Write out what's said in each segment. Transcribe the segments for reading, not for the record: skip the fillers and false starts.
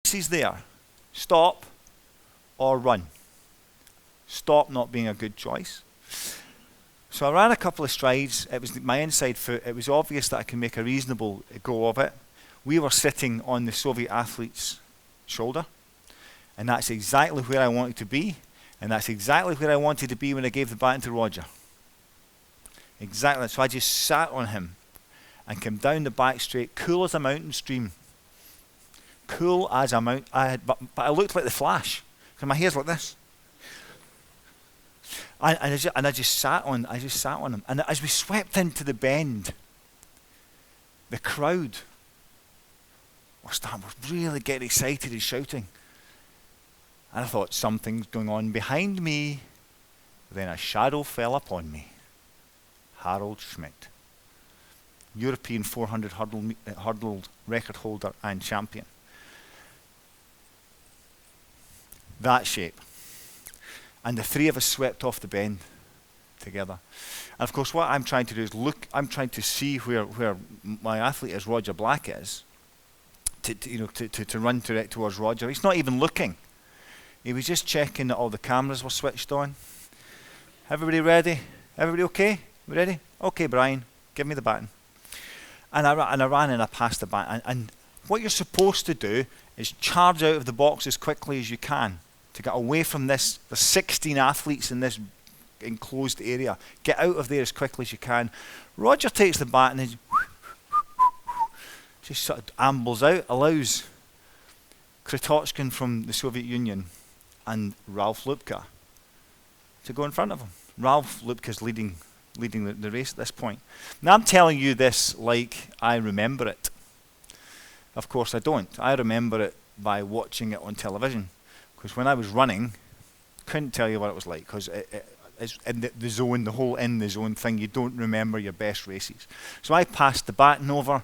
choices there. Stop or run. Stop not being a good choice. So I ran a couple of strides. It was my inside foot. It was obvious that I could make a reasonable go of it. We were sitting on the Soviet athlete's shoulder, and that's exactly where I wanted to be, and that's exactly where I wanted to be when I gave the baton to Roger. Exactly. So I just sat on him and came down the back straight, cool as a mountain stream. Cool as a mountain. But I looked like the Flash, because my hair's like this. And I just sat on him. And as we swept into the bend, the crowd was really getting excited and shouting. And I thought, something's going on behind me. Then a shadow fell upon me. Harold Schmidt, European 400 hurdle record holder and champion. That shape. And the three of us swept off the bend together. And of course, what I'm trying to do is I'm trying to see where my athlete is, Roger Black, is, to run towards Roger. He's not even looking. He was just checking that all the cameras were switched on. Everybody ready? Everybody okay? We ready? Okay, Brian, give me the baton. And I ran and I passed the baton. And what you're supposed to do is charge out of the box as quickly as you can to get away from this. There's 16 athletes in this enclosed area. Get out of there as quickly as you can. Roger takes the baton and just sort of ambles out, allows Kratochkin from the Soviet Union and Ralph Lupka to go in front of him. Ralph Lupka's leading the race at this point. Now I'm telling you this like I remember it. Of course I don't. I remember it by watching it on television. Because when I was running, couldn't tell you what it was like. Because it's in the zone, the whole in the zone thing, you don't remember your best races. So I passed the baton over,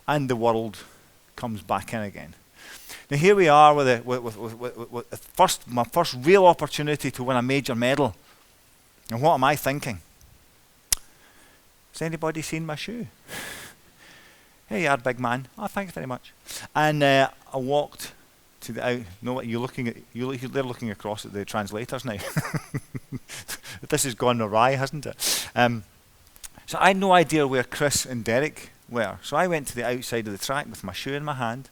and the world comes back in again. Now here we are with my first real opportunity to win a major medal. And what am I thinking? Has anybody seen my shoe? Here you are, big man. Oh, thanks very much. And I walked to the out. No, what you're looking at? They're looking across at the translators now. This has gone awry, hasn't it? So I had no idea where Chris and Derek were. So I went to the outside of the track with my shoe in my hand,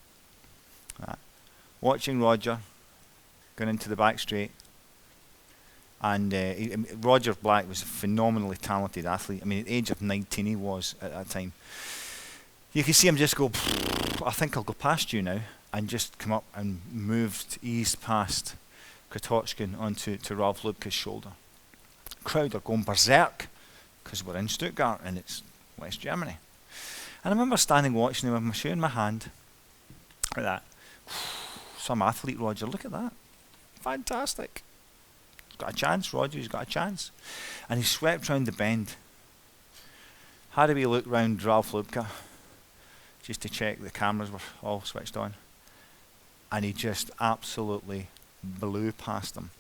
watching Roger going into the back straight. And Roger Black was a phenomenally talented athlete. I mean, at the age of 19 he was at that time. You can see him just go, I think I'll go past you now, and just come up and eased past Kratochkin onto Ralph Lupka's shoulder. Crowd are going berserk because we're in Stuttgart and it's West Germany. And I remember standing watching him with my shoe in my hand, like that. Some athlete, Roger, look at that. Fantastic. Got a chance, Roger, he's got a chance. And he swept round the bend. Had a wee look round Ralph Lupka just to check the cameras were all switched on. And he just absolutely blew past them.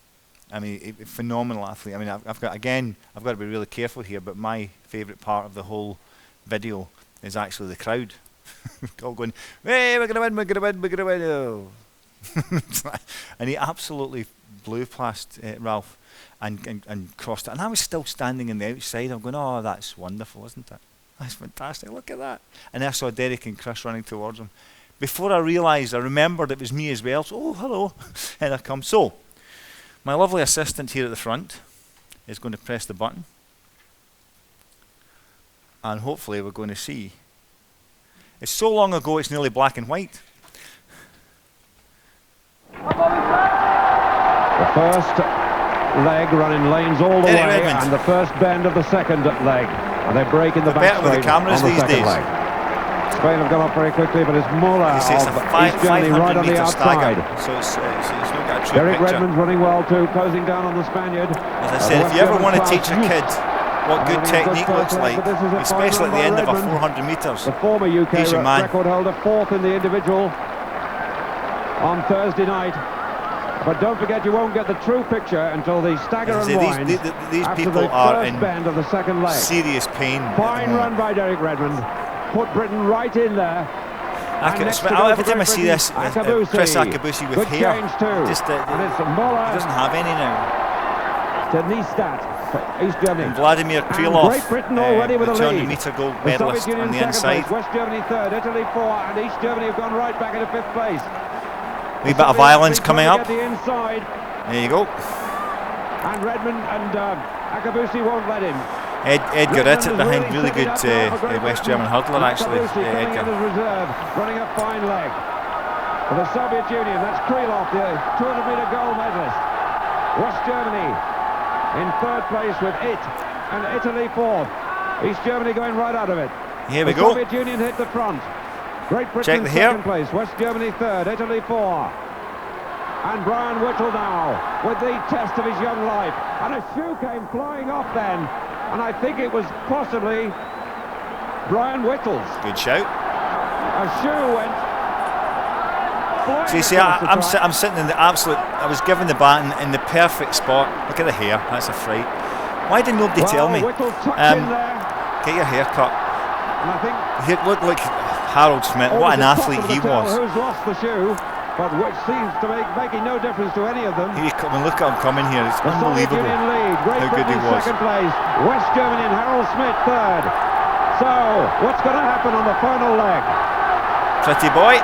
I mean, a phenomenal athlete. I mean, I've got to be really careful here, but my favourite part of the whole video is actually the crowd. All going, hey, we're going to win, we're going to win, we're going to win. Oh. And he absolutely blew past Ralph and crossed it. And I was still standing on the outside. I'm going, oh, that's wonderful, isn't it? That's fantastic, look at that. And I saw Derek and Chris running towards him. Before I realised, I remembered it was me as well. So, oh, hello. And I come. So, my lovely assistant here at the front is going to press the button. And hopefully we're going to see. It's so long ago it's nearly black and white. The first leg running lanes all the way, and the first bend of the second leg. And they break in the back straight on the second leg. Spain have gone up very quickly, but it's Mola of East Germany right on the outside. So it's not got a true Derek picture. Redmond's running well too, closing down on the Spaniard. As I said, if you ever want to teach a kid what good technique looks like, especially at the end of a 400 metres, the former UK record holder, fourth in the individual on Thursday night. But don't forget, you won't get the true picture until the stagger and wind these after people the are first in bend of the second leg. serious pain. Fine run by Derek Redmond. Put Britain right in there. Every time I see this, Chris Akabusi with hair, just he doesn't have any now. East Germany. And Vladimir Krylov, Great Britain already with a 200-metre gold medalist on the inside. West Germany third, Italy 4, and East Germany have gone right back into 5th place. A wee bit of violence coming up. The inside. There you go. And Redmond and Akabusi won't let him. Edgar Ittett behind, really good West German hurdler actually. Edgar. Reserve, running a fine leg. For the Soviet Union, that's Krylov, the 200-metre gold medalist. West Germany in 3rd place with it, and Italy 4th. East Germany going right out of it. Here we go. Soviet Union hit the front. Great Britain in 2nd place, West Germany 3rd, Italy 4. And Brian Whittle now with the test of his young life. And a shoe came flying off then, and I think it was possibly Brian Whittle's. Good shout. A shoe went. See, I'm sitting in the absolute. I was given the baton in the perfect spot. Look at the hair. That's a fright. Why did nobody tell me? Get your hair cut. And I think he looked like Harold Schmidt. What an athlete he was. Who's lost the shoe, but which seems to making no difference to any of them. Look at him coming here. It's unbelievable how good he was. 2nd place. West Germany and Harold Schmidt 3rd. So what's going to happen on the final leg? Pretty boy.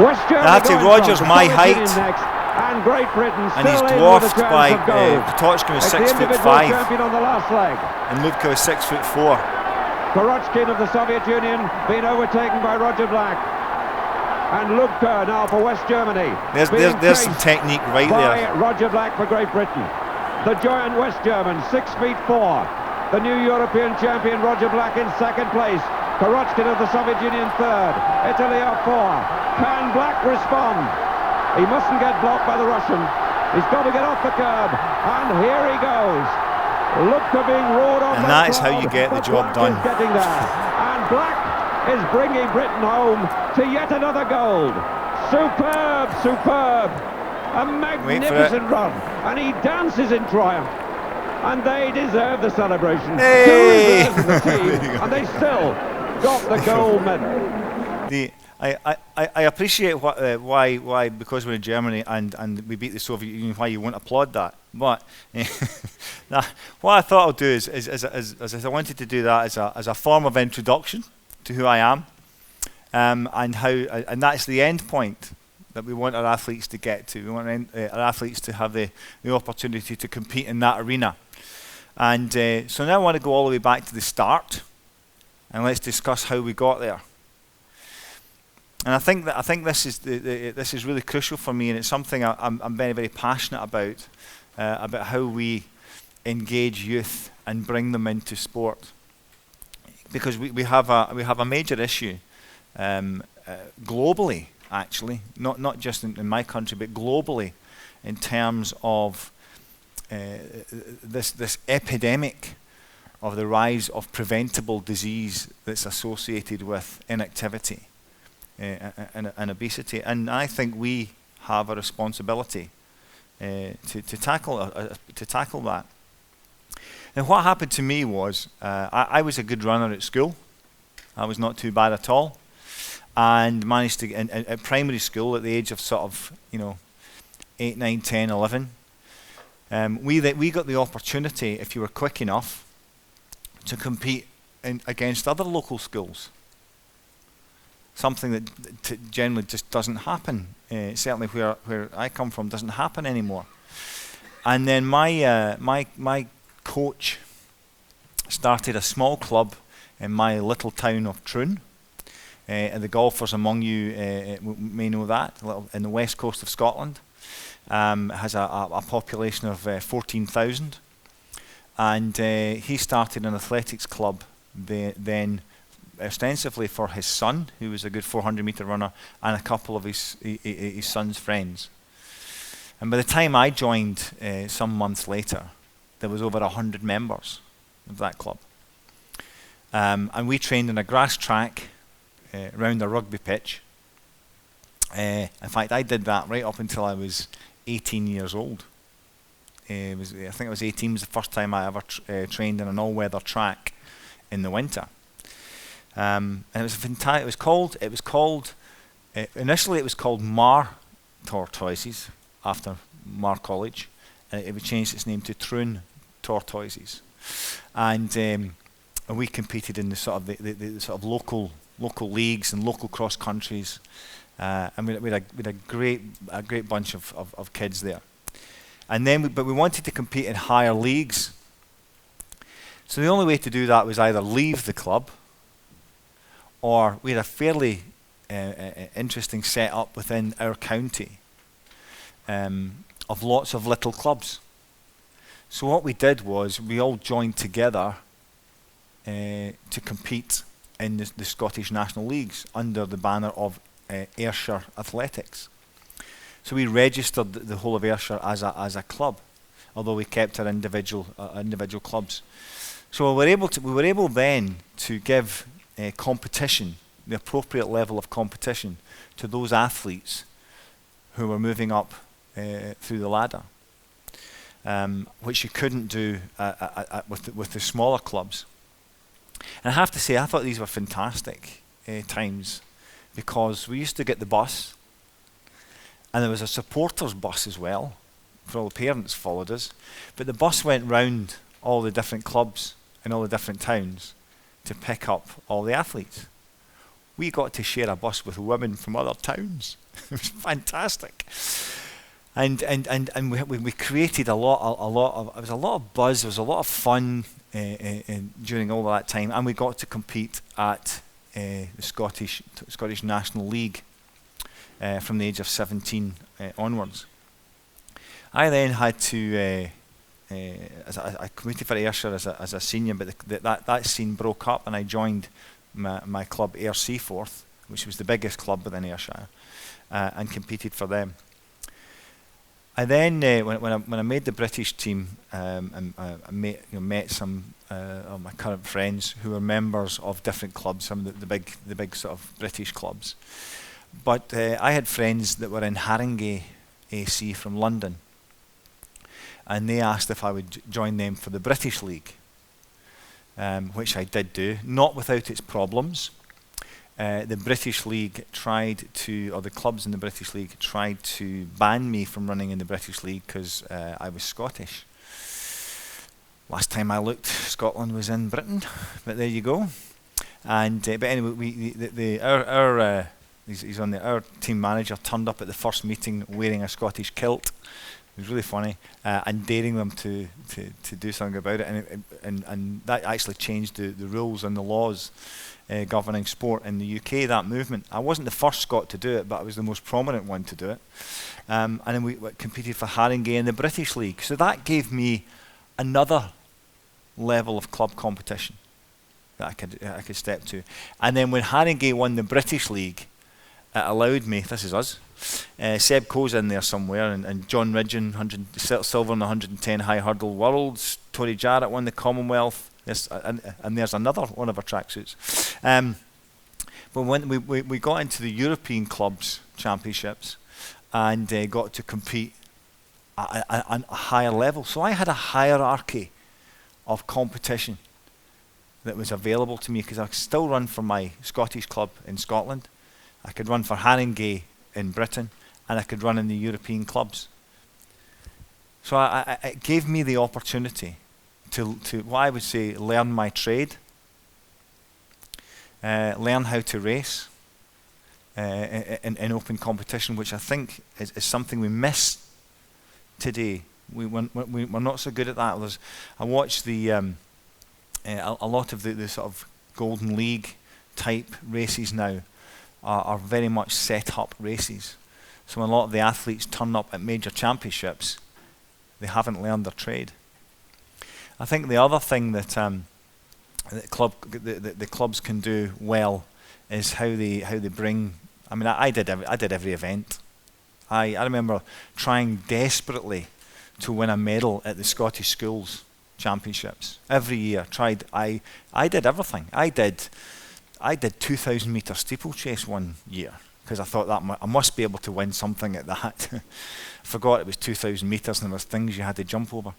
West Germany Rogers, my height, next, and Great Britain and he's dwarfed by Potoczkin, who's 6'5", on the last leg. And Lubka was 6'4". Korochkin of the Soviet Union being overtaken by Roger Black, and Lubka now for West Germany. There's some technique right there. Roger Black for Great Britain. The giant West German, 6'4". The new European champion Roger Black in 2nd place. Korochkin of the Soviet Union 3rd. Italy are 4. Can Black respond? He mustn't get blocked by the Russian. He's got to get off the curb. And here he goes. Lubka being roared on. And that is how you get the job done. Getting there. And Black is bringing Britain home to yet another gold. Superb, superb. A magnificent run. And he dances in triumph. And they deserve the celebration. Hey! 2 reserves in the team, and they still got the gold medal. I appreciate why because we're in Germany and we beat the Soviet Union, why you won't applaud that. But now, what I thought I'll do is I wanted to do that as a form of introduction to who I am, and that's the end point that we want our athletes to get to. We want our athletes to have the opportunity to compete in that arena. And so now I want to go all the way back to the start, and let's discuss how we got there. And I think this is really crucial for me, and it's something I'm very, very passionate about how we engage youth and bring them into sport, because we have a major issue globally, actually, not just in my country, but globally, in terms of this epidemic of the rise of preventable disease that's associated with inactivity and obesity. And I think we have a responsibility to tackle that. And what happened to me was I was a good runner at school. I was not too bad at all, and managed to at primary school at the age of sort of 8, 9, 10, 11. We got the opportunity, if you were quick enough, to compete against other local schools. Something that generally just doesn't happen. Certainly where I come from doesn't happen anymore. And then my coach started a small club in my little town of Troon. And the golfers among you may know that, in the west coast of Scotland. It has a population of 14,000, and he started an athletics club then ostensibly for his son, who was a good 400-metre runner, and a couple of his son's friends. And by the time I joined some months later, there was over 100 members of that club. And we trained on a grass track around a rugby pitch. In fact, I did that right up until I was 18 years old. I think I was 18 was the first time I ever trained in an all-weather track in the winter. And it was fantastic. It was called initially it was called Mar Tortoises after Mar College, and it changed its name to Troon Tortoises, and we competed in the sort of the sort of local leagues and local cross countries, and we had a great bunch of kids there, and then but we wanted to compete in higher leagues. So the only way to do that was either leave the club, or we had a fairly interesting setup within our county of lots of little clubs. So what we did was we all joined together to compete in the Scottish National Leagues under the banner of Ayrshire Athletics. So we registered the whole of Ayrshire as a club, although we kept our individual clubs. So we were able then to give competition, the appropriate level of competition, to those athletes who were moving up through the ladder, which you couldn't do with the smaller clubs. And I have to say, I thought these were fantastic times, because we used to get the bus, and there was a supporters bus as well, for all the parents followed us, but the bus went round all the different clubs in all the different towns to pick up all the athletes. We got to share a bus with women from other towns. It was fantastic. And we created a lot of it was a lot of buzz, there was a lot of fun during all of that time, and we got to compete at the Scottish National League from the age of 17 onwards. I then had to I competed for Ayrshire as a senior, but that scene broke up, and I joined my club Ayr Seaforth, which was the biggest club within Ayrshire, and competed for them. I then, when I made the British team, I met some of my current friends who were members of different clubs, some of the big sort of British clubs. But I had friends that were in Haringey AC from London, and they asked if I would join them for the British League, which I did do, not without its problems. The British League the clubs in the British League tried to ban me from running in the British League because I was Scottish. Last time I looked, Scotland was in Britain, but there you go. And but anyway, our team manager turned up at the first meeting wearing a Scottish kilt. It was really funny, and daring them to do something about it, and that actually changed the rules and the laws governing sport in the UK. That movement. I wasn't the first Scot to do it, but I was the most prominent one to do it. And then we competed for Haringey in the British League. So that gave me another level of club competition that I could step to. And then when Haringey won the British League, it allowed me. This is us. Seb Coe's in there somewhere, and John Ridgeon, silver in the 110 high hurdle worlds. Tory Jarrett won the Commonwealth. And there's another one of our tracksuits. But when we got into the European clubs championships and got to compete at a higher level, so I had a hierarchy of competition that was available to me, because I could still run for my Scottish club in Scotland, I could run for Haringey in Britain, and I could run in the European clubs. So it gave me the opportunity to what I would say, learn my trade, learn how to race in open competition, which I think is something we miss today. We're not so good at that. I watch a lot of the sort of Golden League type races now are very much set up races. So when a lot of the athletes turn up at major championships, they haven't learned their trade. I think the other thing that the clubs can do well is how they bring. I mean, I did every event. I remember trying desperately to win a medal at the Scottish Schools Championships every year. I did everything. I did 2,000 metre steeplechase one year, because I thought that I must be able to win something at that. I forgot it was 2,000 metres and there was things you had to jump over.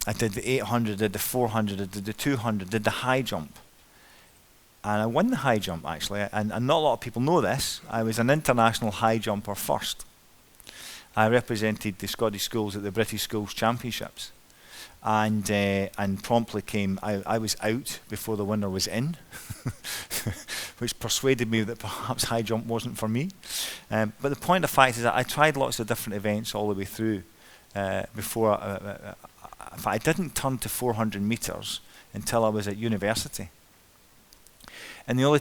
I did the 800, did the 400, did the 200, did the high jump. And I won the high jump, actually, and not a lot of people know this. I was an international high jumper first. I represented the Scottish schools at the British Schools Championships, and promptly came. I was out before the winner was in, which persuaded me that perhaps high jump wasn't for me. But the point of fact is that I tried lots of different events all the way through before. I didn't turn to 400 metres until I was at university. And the only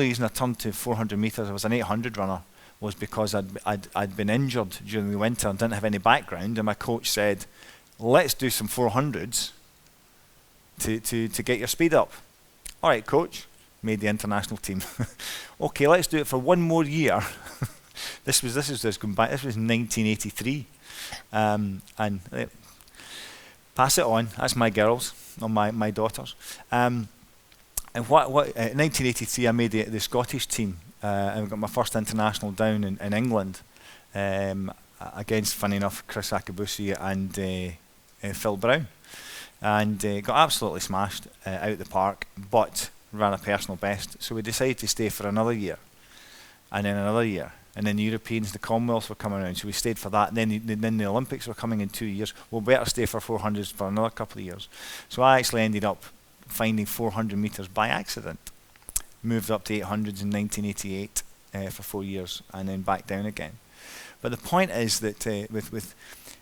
reason I turned to 400 metres, I was an 800 runner, was because I'd been injured during the winter and didn't have any background, and my coach said, let's do some 400s to get your speed up. All right, coach, made the international team. Okay, let's do it for one more year. This was 1983, and pass it on. That's my girls, or my daughters. And in 1983, I made the Scottish team, and got my first international down in England against, funny enough, Chris Akabusi and Phil Brown, and got absolutely smashed out the park, but ran a personal best. So we decided to stay for another year, and then another year, and then the Europeans, the Commonwealths were coming around, so we stayed for that. And then the Olympics were coming in 2 years. We'll better stay for 400s for another couple of years. So I actually ended up finding 400 metres by accident. Moved up to 800s in 1988 for 4 years, and then back down again. But the point is that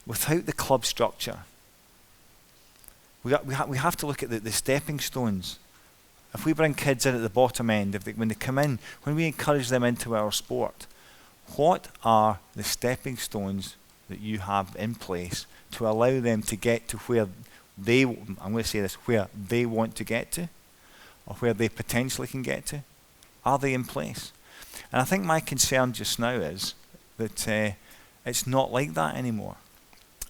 without the club structure, we have to look at the stepping stones. If we bring kids in at the bottom end, when they come in, when we encourage them into our sport, what are the stepping stones that you have in place to allow them to get to where where they want to get to, or where they potentially can get to? Are they in place? And I think my concern just now is that it's not like that anymore.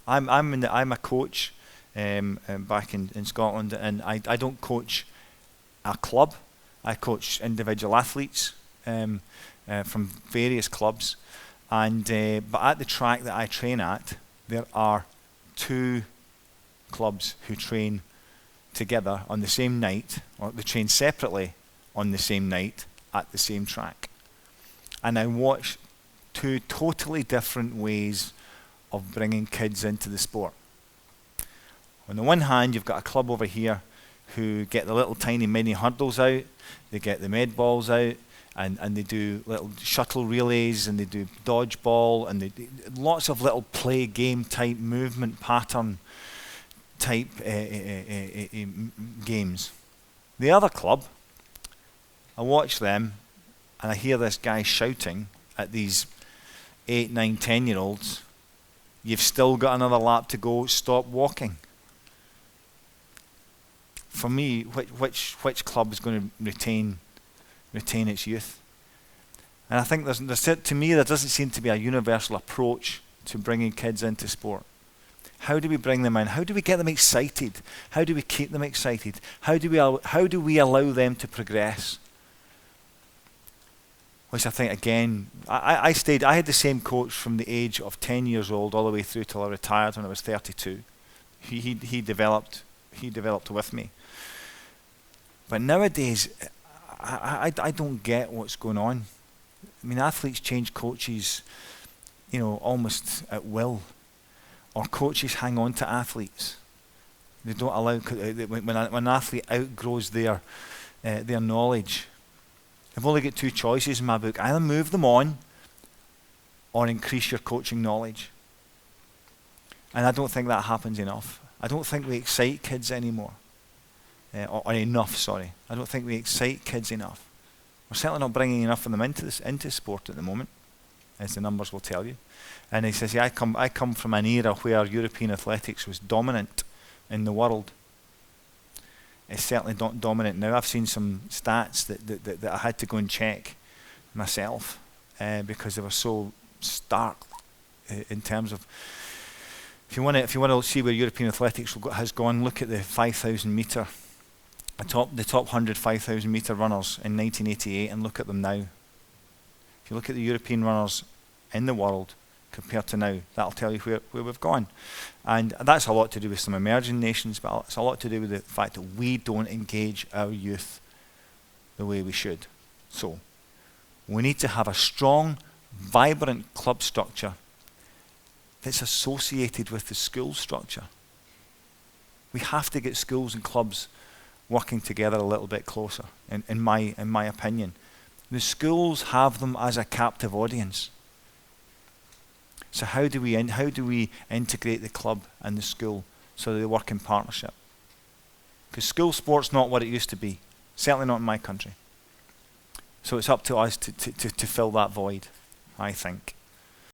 I'm a coach back in Scotland, and I don't coach a club. I coach individual athletes from various clubs, and but at the track that I train at, there are 2 clubs who train together on the same night, or they train separately on the same night at the same track. And I watch 2 totally different ways of bringing kids into the sport. On the one hand, you've got a club over here who get the little tiny mini hurdles out, they get the med balls out, and they do little shuttle relays, and they do dodgeball, and they do lots of little play game type movement pattern type games. The other club, I watch them and I hear this guy shouting at these 8, 9, 10-year-olds, "You've still got another lap to go, stop walking." For me, which club is going to retain its youth? And I think to me there doesn't seem to be a universal approach to bringing kids into sport. How do we bring them in? How do we get them excited? How do we keep them excited? How do we allow them to progress? Which I think, again, I had the same coach from the age of 10 years old all the way through till I retired when I was 32. He developed with me. But nowadays, I don't get what's going on. I mean, athletes change coaches, almost at will. Or coaches hang on to athletes. They don't allow, when an athlete outgrows their knowledge, they've only got 2 choices in my book: either move them on or increase your coaching knowledge. And I don't think that happens enough. I don't think we excite kids anymore, or enough. Sorry, I don't think we excite kids enough. We're certainly not bringing enough of them into sport at the moment, as the numbers will tell you. And he says, I come from an era where European athletics was dominant in the world. It's certainly not dominant now. I've seen some stats that I had to go and check myself because they were so stark in terms of. If you want to see where European athletics has gone, look at the 5,000 metre, the top 100 5,000 metre runners in 1988, and look at them now. If you look at the European runners in the world compared to now, that'll tell you where we've gone. And that's a lot to do with some emerging nations, but it's a lot to do with the fact that we don't engage our youth the way we should. So, we need to have a strong, vibrant club structure that's associated with the school structure. We have to get schools and clubs working together a little bit closer, in my opinion. The schools have them as a captive audience. So how do we integrate the club and the school so that they work in partnership? Because school sport's not what it used to be, certainly not in my country. So it's up to us to fill that void, I think.